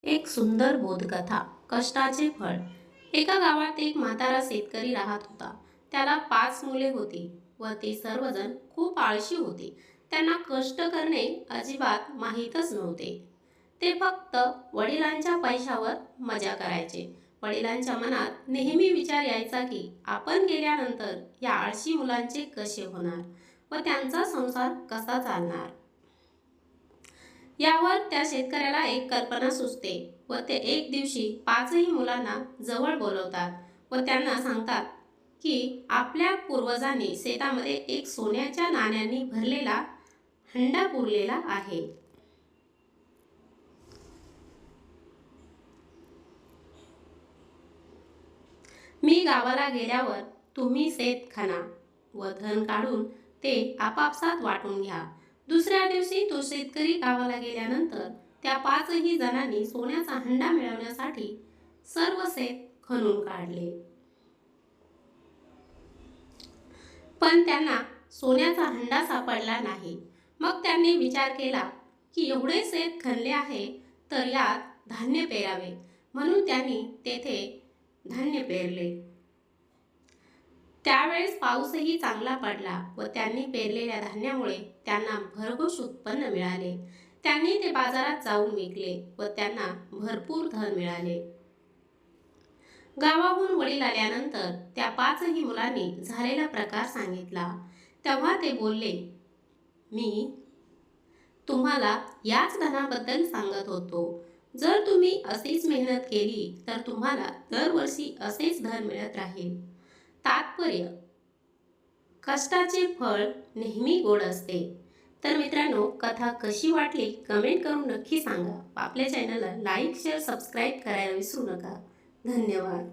एक सुंदर बोधकथा. कष्टाचे फळ. एका गावात एक म्हातारा शेतकरी राहत होता. त्याला 5 मुले होती व ते सर्वजण खूप आळशी होते. त्यांना कष्ट करणे अजिबात माहीतच नव्हते. ते फक्त वडिलांच्या पैशावर मजा करायचे. वडिलांच्या मनात नेहमी विचार यायचा की आपण गेल्यानंतर या आळशी मुलांचे कसे होणार व त्यांचा संसार कसा चालणार. यावर त्या शेतकऱ्याला एक कल्पना सुचते व ते एक दिवशी 5ही मुलांना जवळ बोलवतात व त्यांना सांगतात की आपल्या पूर्वजांनी शेतामध्ये एक सोन्याच्या नाण्यांनी भरलेला हंडा पुरलेला आहे. मी गावाला गेल्यावर तुम्ही शेत खणा व धन काढून ते आपापसात वाटून घ्या. दुसऱ्या दिवशी तो शेतकरी गावाला गेल्यानंतर त्या 5ही जणांनी सोन्याचा हंडा मिळवण्यासाठी सर्व शेत खणून काढले. पण त्यांना सोन्याचा हंडा सापडला नाही. मग त्यांनी विचार केला की एवढे शेत खणले आहे तर यात धान्य पेरावे. म्हणून त्यांनी तेथे धान्य पेरले. त्यावेळेस पाऊसही चांगला पडला व त्यांनी पेरलेल्या धान्यामुळे त्यांना भरघोस उत्पन्न मिळाले. त्यांनी ते बाजारात जाऊन विकले व त्यांना भरपूर धन मिळाले. गावाहून वडील आल्यानंतर त्या 5ही मुलांनी झालेला प्रकार सांगितला. तेव्हा ते बोलले, मी तुम्हाला याच धनाबद्दल सांगत होतो. जर तुम्ही अशीच मेहनत केली तर तुम्हाला दरवर्षी असेच धन मिळत राहील. तात्पर्य: कष्टाचे फळ नेहमी गोड असते. तर मित्रांनो, कथा कशी वाटली कमेंट करून नक्की सांगा. आपल्या चॅनलला लाईक, शेअर, सबस्क्राईब करायला विसरू नका. धन्यवाद.